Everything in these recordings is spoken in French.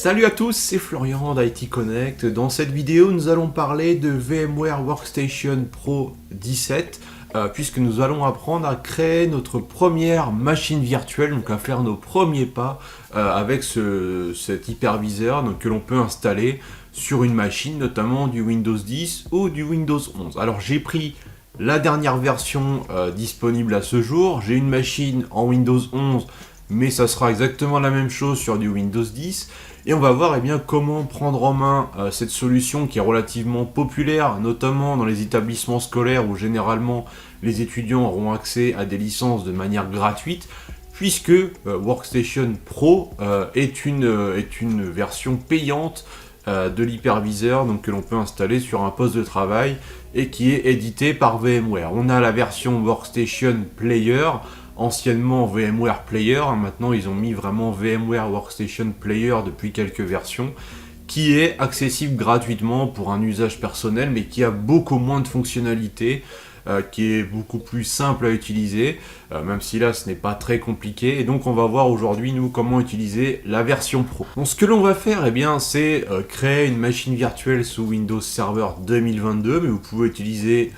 Salut à tous, c'est Florian d'IT Connect. Dans cette vidéo, nous allons parler de VMware Workstation Pro 17, puisque nous allons apprendre à créer notre première machine virtuelle, donc à faire nos premiers pas avec cet hyperviseur que l'on peut installer sur une machine, notamment du Windows 10 ou du Windows 11. Alors j'ai pris la dernière version disponible à ce jour, j'ai une machine en Windows 11, mais ça sera exactement la même chose sur du Windows 10. Et on va voir comment prendre en main cette solution qui est relativement populaire, notamment dans les établissements scolaires où généralement les étudiants auront accès à des licences de manière gratuite, puisque Workstation Pro est une version payante de l'hyperviseur que l'on peut installer sur un poste de travail et qui est édité par VMware. On a la version Workstation Player, anciennement VMware Player, maintenant ils ont mis vraiment VMware Workstation Player depuis quelques versions, qui est accessible gratuitement pour un usage personnel, mais qui a beaucoup moins de fonctionnalités, qui est beaucoup plus simple à utiliser, même si là ce n'est pas très compliqué. Et donc on va voir aujourd'hui nous comment utiliser la version Pro. Donc ce que l'on va faire, c'est créer une machine virtuelle sous Windows Server 2022, mais vous pouvez utiliser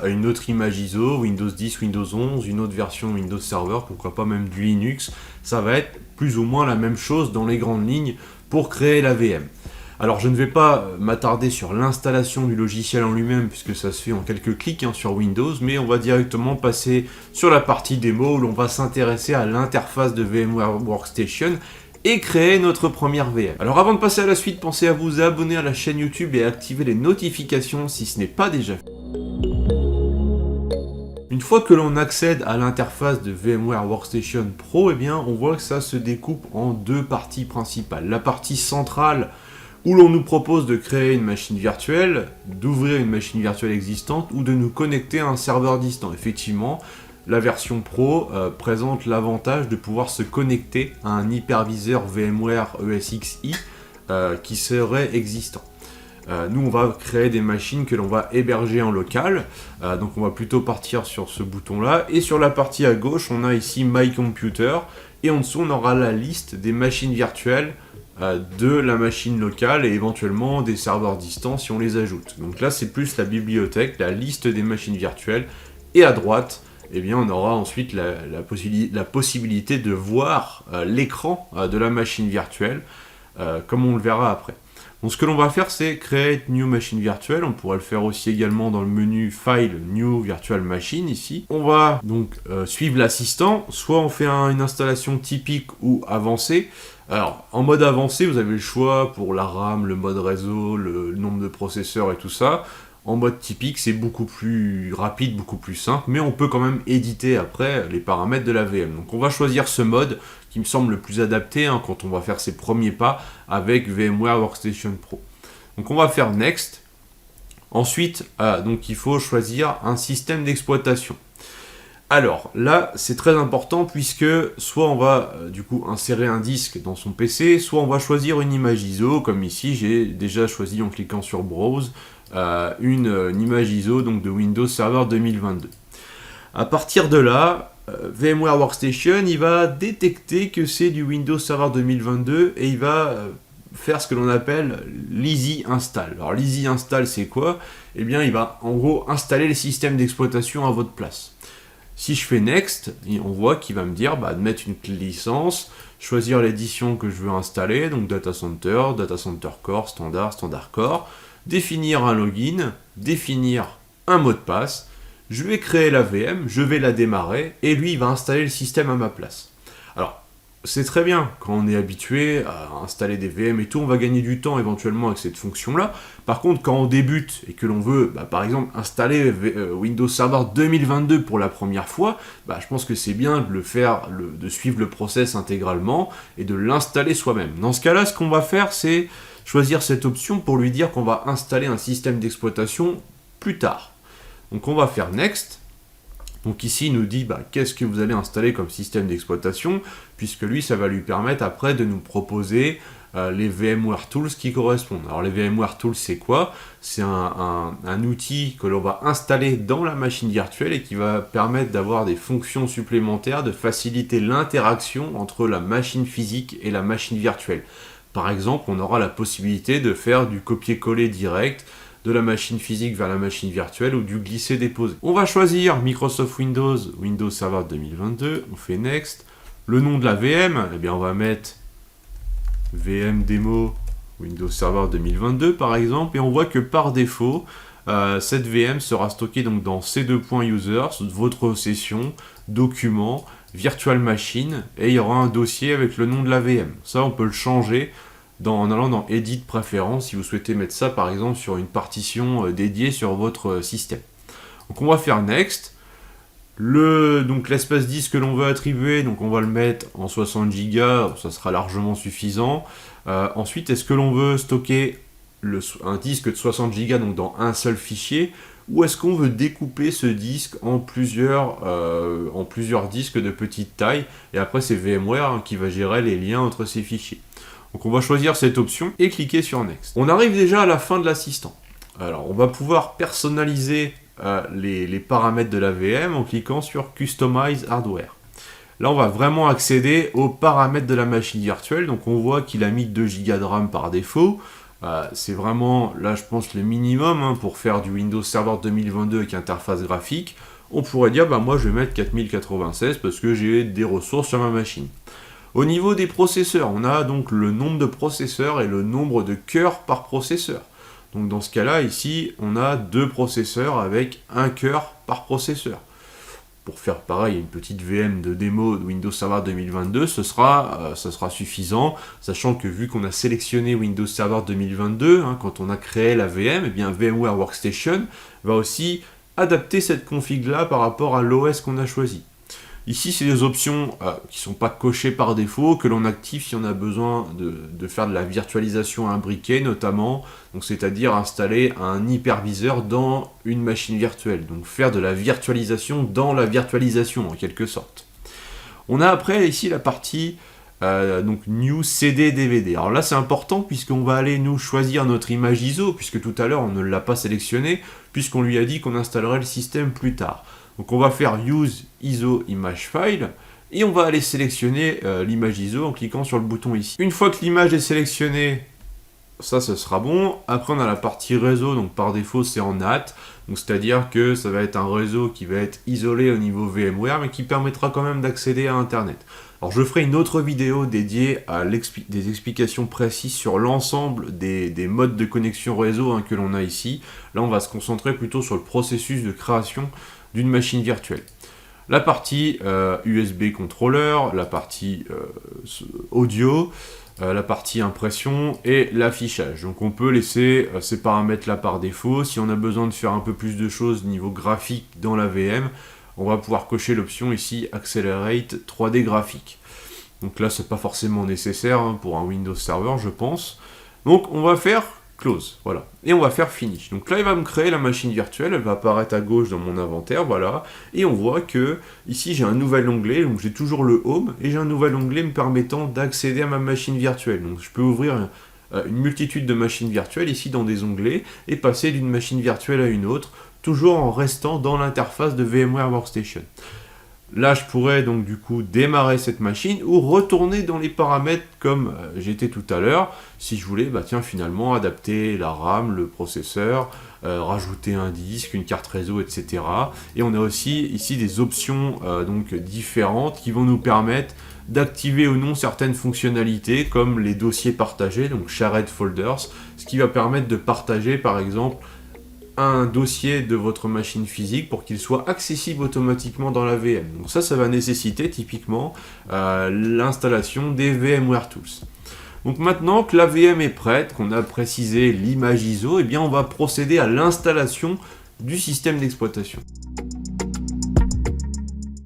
une autre image ISO, Windows 10, Windows 11, une autre version Windows Server, pourquoi pas même du Linux. Ça va être plus ou moins la même chose dans les grandes lignes pour créer la VM. Alors je ne vais pas m'attarder sur l'installation du logiciel en lui-même, puisque ça se fait en quelques clics sur Windows, mais on va directement passer sur la partie démo où l'on va s'intéresser à l'interface de VMware Workstation et créer notre première VM. Alors avant de passer à la suite, pensez à vous abonner à la chaîne YouTube et à activer les notifications si ce n'est pas déjà fait. Une fois que l'on accède à l'interface de VMware Workstation Pro, on voit que ça se découpe en deux parties principales. La partie centrale où l'on nous propose de créer une machine virtuelle, d'ouvrir une machine virtuelle existante ou de nous connecter à un serveur distant. Effectivement, la version Pro présente l'avantage de pouvoir se connecter à un hyperviseur VMware ESXi qui serait existant. Nous, on va créer des machines que l'on va héberger en local. Donc, on va plutôt partir sur ce bouton-là. Et sur la partie à gauche, on a ici My Computer. Et en dessous, on aura la liste des machines virtuelles de la machine locale et éventuellement des serveurs distants si on les ajoute. Donc là, c'est plus la bibliothèque, la liste des machines virtuelles. Et à droite, on aura ensuite la possibilité de voir l'écran de la machine virtuelle, comme on le verra après. Donc ce que l'on va faire, c'est Create New Machine Virtual. On pourrait le faire aussi également dans le menu File New Virtual Machine ici. On va donc suivre l'assistant. Soit on fait une installation typique ou avancée. Alors en mode avancé, vous avez le choix pour la RAM, le mode réseau, le nombre de processeurs et tout ça. En mode typique, c'est beaucoup plus rapide, beaucoup plus simple, mais on peut quand même éditer après les paramètres de la VM. Donc on va choisir ce mode qui me semble le plus adapté quand on va faire ses premiers pas avec VMware Workstation Pro. Donc on va faire Next. Ensuite, il faut choisir un système d'exploitation. Alors là, c'est très important puisque soit on va insérer un disque dans son PC, soit on va choisir une image ISO, comme ici j'ai déjà choisi en cliquant sur Browse, une image ISO de Windows Server 2022. À partir de là, VMware Workstation, il va détecter que c'est du Windows Server 2022 et il va faire ce que l'on appelle l'Easy Install. Alors l'Easy Install, c'est quoi ? Il va en gros installer les systèmes d'exploitation à votre place. Si je fais Next, on voit qu'il va me dire de mettre une clé licence, choisir l'édition que je veux installer, donc Data Center Core, Standard Core, définir un login, définir un mot de passe, je vais créer la VM, je vais la démarrer, et lui, il va installer le système à ma place. Alors, c'est très bien, quand on est habitué à installer des VM et tout, on va gagner du temps éventuellement avec cette fonction-là. Par contre, quand on débute et que l'on veut, par exemple, installer Windows Server 2022 pour la première fois, je pense que c'est bien de le faire, de suivre le process intégralement et de l'installer soi-même. Dans ce cas-là, ce qu'on va faire, c'est choisir cette option pour lui dire qu'on va installer un système d'exploitation plus tard. Donc on va faire Next. Donc ici, il nous dit qu'est-ce que vous allez installer comme système d'exploitation, puisque lui, ça va lui permettre après de nous proposer les VMware Tools qui correspondent. Alors les VMware Tools, c'est quoi ? C'est un outil que l'on va installer dans la machine virtuelle et qui va permettre d'avoir des fonctions supplémentaires, de faciliter l'interaction entre la machine physique et la machine virtuelle. Par exemple, on aura la possibilité de faire du copier-coller direct de la machine physique vers la machine virtuelle ou du glisser-déposer. On va choisir Microsoft Windows, Windows Server 2022, on fait Next. Le nom de la VM, eh bien on va mettre VM Demo Windows Server 2022 par exemple, et on voit que par défaut, cette VM sera stockée donc dans C2.users, votre session, documents, virtual machine, et il y aura un dossier avec le nom de la VM. Ça, on peut le changer en allant dans Edit Préférences si vous souhaitez mettre ça par exemple sur une partition dédiée sur votre système. Donc on va faire Next. Donc l'espace disque que l'on veut attribuer, donc on va le mettre en 60 Go, ça sera largement suffisant. Ensuite, est-ce que l'on veut stocker un disque de 60 Go donc dans un seul fichier, ou est-ce qu'on veut découper ce disque en plusieurs disques de petite taille, et après c'est VMware qui va gérer les liens entre ces fichiers. Donc on va choisir cette option et cliquer sur Next. On arrive déjà à la fin de l'assistant. Alors on va pouvoir personnaliser les paramètres de la VM en cliquant sur Customize Hardware. Là on va vraiment accéder aux paramètres de la machine virtuelle, donc on voit qu'il a mis 2 Go de RAM par défaut. C'est vraiment, là je pense, le minimum pour faire du Windows Server 2022 avec interface graphique. On pourrait dire, moi je vais mettre 4096 parce que j'ai des ressources sur ma machine. Au niveau des processeurs, on a donc le nombre de processeurs et le nombre de cœurs par processeur. Donc dans ce cas-là, ici, on a 2 processeurs avec 1 cœur par processeur. Pour faire pareil, une petite VM de démo de Windows Server 2022, ça sera suffisant, sachant que vu qu'on a sélectionné Windows Server 2022, quand on a créé la VM, eh bien VMware Workstation va aussi adapter cette config-là par rapport à l'OS qu'on a choisi. Ici, c'est des options qui ne sont pas cochées par défaut, que l'on active si on a besoin de faire de la virtualisation imbriquée, notamment, c'est-à-dire installer un hyperviseur dans une machine virtuelle, donc faire de la virtualisation dans la virtualisation, en quelque sorte. On a après ici la partie New CD DVD. Alors là, c'est important puisqu'on va aller nous choisir notre image ISO, puisque tout à l'heure, on ne l'a pas sélectionné, puisqu'on lui a dit qu'on installerait le système plus tard. Donc on va faire Use ISO Image File et on va aller sélectionner l'image ISO en cliquant sur le bouton ici. Une fois que l'image est sélectionnée, ça ce sera bon. Après on a la partie réseau, donc par défaut c'est en NAT, donc c'est-à-dire que ça va être un réseau qui va être isolé au niveau VMware mais qui permettra quand même d'accéder à Internet. Alors je ferai une autre vidéo dédiée à des explications précises sur l'ensemble des modes de connexion réseau que l'on a ici. Là on va se concentrer plutôt sur le processus de création d'une machine virtuelle. La partie USB controller, la partie audio, la partie impression et l'affichage. Donc on peut laisser ces paramètres là par défaut. Si on a besoin de faire un peu plus de choses niveau graphique dans la VM, on va pouvoir cocher l'option ici Accelerate 3D graphique. Donc là c'est pas forcément nécessaire pour un Windows Server je pense. Donc on va faire Close, voilà. Et on va faire Finish. Donc là, il va me créer la machine virtuelle, elle va apparaître à gauche dans mon inventaire, voilà. Et on voit que ici, j'ai un nouvel onglet, donc j'ai toujours le Home, et j'ai un nouvel onglet me permettant d'accéder à ma machine virtuelle. Donc je peux ouvrir une multitude de machines virtuelles ici dans des onglets, et passer d'une machine virtuelle à une autre, toujours en restant dans l'interface de VMware Workstation. Là, je pourrais donc du coup démarrer cette machine ou retourner dans les paramètres comme j'étais tout à l'heure, si je voulais finalement adapter la RAM, le processeur, rajouter un disque, une carte réseau, etc. Et on a aussi ici des options donc différentes qui vont nous permettre d'activer ou non certaines fonctionnalités comme les dossiers partagés, donc Shared Folders, ce qui va permettre de partager par exemple un dossier de votre machine physique pour qu'il soit accessible automatiquement dans la VM. Donc ça va nécessiter typiquement l'installation des VMware Tools. Donc maintenant que la VM est prête, qu'on a précisé l'image ISO, eh bien on va procéder à l'installation du système d'exploitation.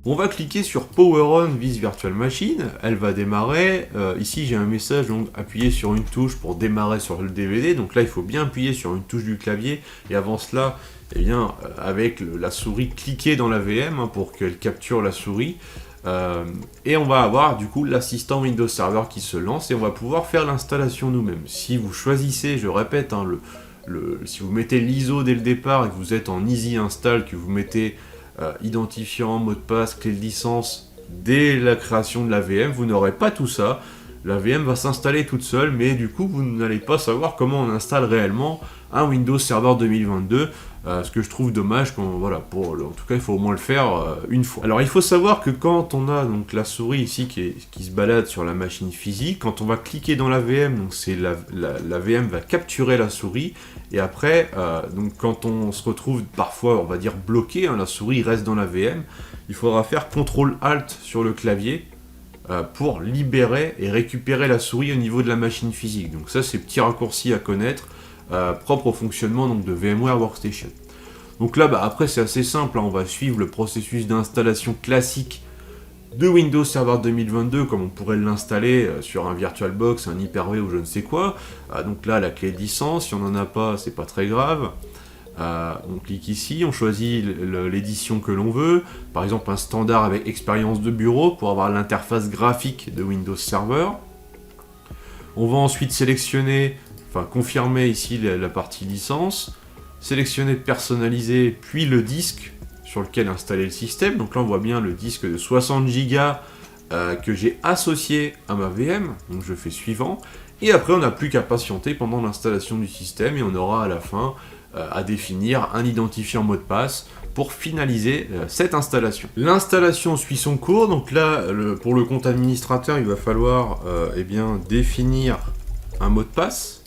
On va cliquer sur Power On This Virtual Machine, elle va démarrer. Ici j'ai un message, donc appuyez sur une touche pour démarrer sur le DVD. Donc là il faut bien appuyer sur une touche du clavier et avant cela, avec la souris, cliquer dans la VM pour qu'elle capture la souris. Et on va avoir du coup l'assistant Windows Server qui se lance et on va pouvoir faire l'installation nous-mêmes. Si vous choisissez, je répète, si vous mettez l'ISO dès le départ et que vous êtes en Easy Install, que vous mettez identifiant, mot de passe, clé de licence dès la création de la VM, vous n'aurez pas tout ça. la VM va s'installer toute seule, mais du coup vous n'allez pas savoir comment on installe réellement un Windows Server 2022, ce que je trouve dommage. Voilà, en tout cas il faut au moins le faire une fois. Alors il faut savoir que quand on a donc la souris ici qui se balade sur la machine physique, quand on va cliquer dans la VM, donc c'est la VM va capturer la souris, et après donc quand on se retrouve parfois on va dire bloqué, la souris reste dans la VM, il faudra faire CTRL-ALT sur le clavier pour libérer et récupérer la souris au niveau de la machine physique. Donc ça, c'est petit raccourci à connaître, propre au fonctionnement donc, de VMware Workstation. Donc là, après, c'est assez simple, on va suivre le processus d'installation classique de Windows Server 2022, comme on pourrait l'installer sur un VirtualBox, un Hyper-V ou je ne sais quoi. Donc là, la clé de licence, si on n'en a pas, c'est pas très grave. On clique ici, on choisit l'édition que l'on veut, par exemple un standard avec expérience de bureau pour avoir l'interface graphique de Windows Server. On va ensuite confirmer ici la partie licence, sélectionner personnaliser, puis le disque sur lequel installer le système. Donc là on voit bien le disque de 60 Go que j'ai associé à ma VM, donc je fais suivant, et après on n'a plus qu'à patienter pendant l'installation du système et on aura à la fin à définir un identifiant mot de passe pour finaliser cette installation. L'installation suit son cours, donc là pour le compte administrateur il va falloir définir un mot de passe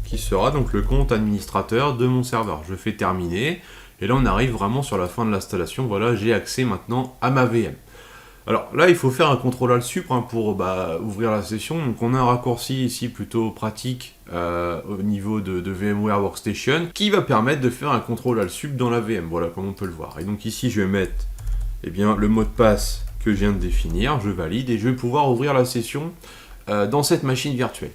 qui sera donc le compte administrateur de mon serveur. Je fais terminer et là on arrive vraiment sur la fin de l'installation. Voilà, j'ai accès maintenant à ma VM. Alors là, il faut faire un CTRL-ALT-SUP pour ouvrir la session. Donc on a un raccourci ici plutôt pratique au niveau de VMware Workstation qui va permettre de faire un CTRL-ALT-SUP dans la VM. Voilà, comme on peut le voir. Et donc ici, je vais mettre le mot de passe que je viens de définir. Je valide et je vais pouvoir ouvrir la session dans cette machine virtuelle.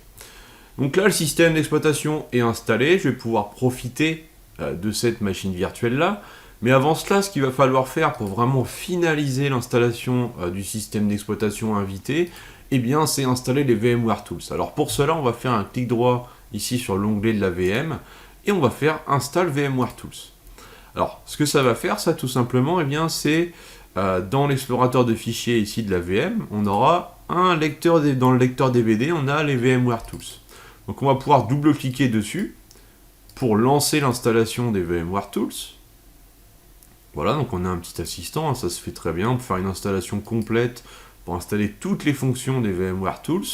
Donc là, le système d'exploitation est installé. Je vais pouvoir profiter de cette machine virtuelle-là. Mais avant cela, ce qu'il va falloir faire pour vraiment finaliser l'installation du système d'exploitation invité, c'est installer les VMware Tools. Alors pour cela, on va faire un clic droit ici sur l'onglet de la VM et on va faire Install VMware Tools. Alors ce que ça va faire, ça tout simplement, c'est dans l'explorateur de fichiers ici de la VM, on aura un lecteur, dans le lecteur DVD, on a les VMware Tools. Donc on va pouvoir double-cliquer dessus pour lancer l'installation des VMware Tools. Voilà, donc on a un petit assistant, ça se fait très bien. On peut faire une installation complète pour installer toutes les fonctions des VMware Tools.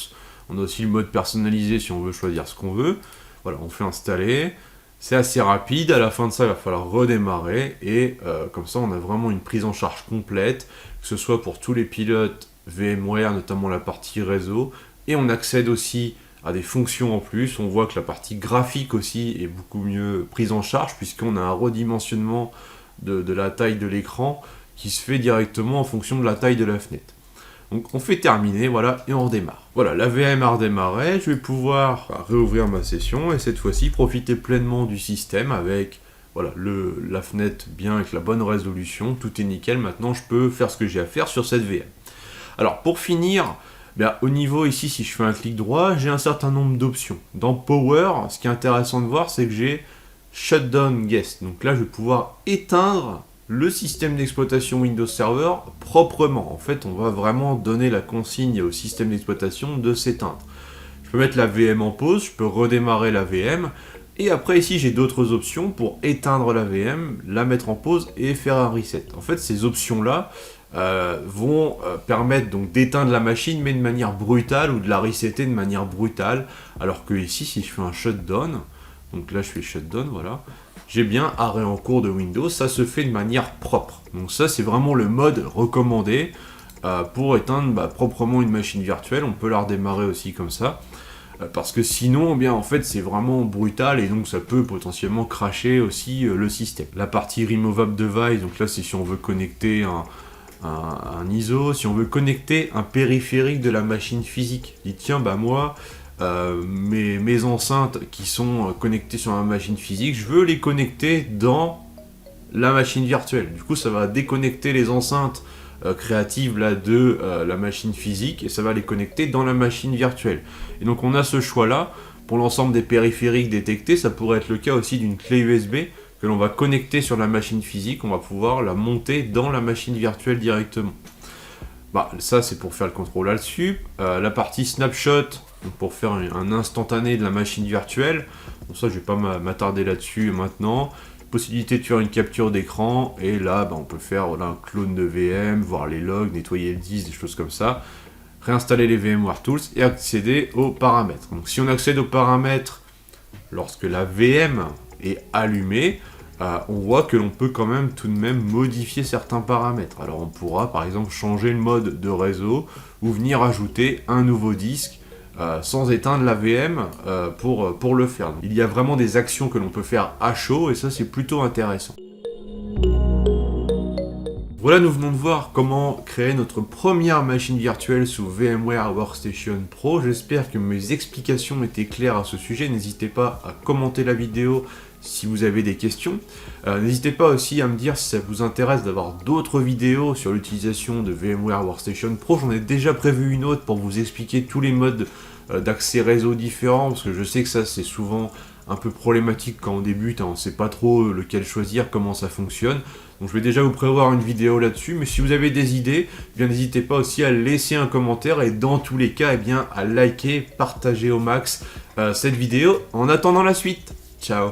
On a aussi le mode personnalisé si on veut choisir ce qu'on veut. Voilà, on fait installer. C'est assez rapide. À la fin de ça, il va falloir redémarrer. Et comme ça, on a vraiment une prise en charge complète, que ce soit pour tous les pilotes VMware, notamment la partie réseau. Et on accède aussi à des fonctions en plus. On voit que la partie graphique aussi est beaucoup mieux prise en charge, puisqu'on a un redimensionnement de la taille de l'écran qui se fait directement en fonction de la taille de la fenêtre. Donc on fait terminer, voilà, et on redémarre. Voilà, la VM a redémarré, je vais pouvoir réouvrir ma session et cette fois-ci profiter pleinement du système avec la fenêtre bien avec la bonne résolution, tout est nickel, maintenant je peux faire ce que j'ai à faire sur cette VM. Alors pour finir, au niveau ici, si je fais un clic droit, j'ai un certain nombre d'options. Dans Power, ce qui est intéressant de voir, c'est que j'ai Shutdown Guest. Donc là, je vais pouvoir éteindre le système d'exploitation Windows Server proprement. En fait, on va vraiment donner la consigne au système d'exploitation de s'éteindre. Je peux mettre la VM en pause, je peux redémarrer la VM. Et après, ici, j'ai d'autres options pour éteindre la VM, la mettre en pause et faire un reset. En fait, ces options-là vont permettre donc d'éteindre la machine, mais de manière brutale, ou de la resetter de manière brutale. Alors que ici, si je fais un shutdown, donc là je fais shutdown, voilà, j'ai bien arrêt en cours de Windows, ça se fait de manière propre. Donc ça c'est vraiment le mode recommandé pour éteindre proprement une machine virtuelle. On peut la redémarrer aussi comme ça, parce que sinon en fait c'est vraiment brutal et donc ça peut potentiellement crasher aussi le système. La partie removable device, donc là c'est si on veut connecter un ISO, si on veut connecter un périphérique de la machine physique. Il dit tiens moi mes enceintes qui sont connectées sur ma machine physique, je veux les connecter dans la machine virtuelle. Du coup, ça va déconnecter les enceintes créatives là, de la machine physique et ça va les connecter dans la machine virtuelle. Et donc, on a ce choix-là pour l'ensemble des périphériques détectés. Ça pourrait être le cas aussi d'une clé USB que l'on va connecter sur la machine physique. On va pouvoir la monter dans la machine virtuelle directement. Bah, ça, c'est pour faire le contrôle Alt-Sup. La partie snapshot, donc pour faire un instantané de la machine virtuelle. Bon, ça, je vais pas m'attarder là-dessus maintenant. Possibilité de faire une capture d'écran. Et là, bah, on peut faire voilà, un clone de VM, voir les logs, nettoyer le disque, des choses comme ça. Réinstaller les VMware Tools et accéder aux paramètres. Donc, si on accède aux paramètres lorsque la VM est allumée, on voit que l'on peut quand même tout de même modifier certains paramètres. Alors on pourra par exemple changer le mode de réseau ou venir ajouter un nouveau disque sans éteindre la VM pour le faire. Donc, il y a vraiment des actions que l'on peut faire à chaud et ça c'est plutôt intéressant. Voilà, nous venons de voir comment créer notre première machine virtuelle sous VMware Workstation Pro. J'espère que mes explications étaient claires à ce sujet. N'hésitez pas à commenter la vidéo si vous avez des questions. N'hésitez pas aussi à me dire si ça vous intéresse d'avoir d'autres vidéos sur l'utilisation de VMware Workstation Pro. J'en ai déjà prévu une autre pour vous expliquer tous les modes d'accès réseau différents, parce que je sais que ça c'est souvent un peu problématique quand on débute, hein, on ne sait pas trop lequel choisir, comment ça fonctionne. Donc je vais déjà vous prévoir une vidéo là-dessus, mais si vous avez des idées, eh bien n'hésitez pas aussi à laisser un commentaire et dans tous les cas, eh bien, à liker, partager au max cette vidéo en attendant la suite. Ciao.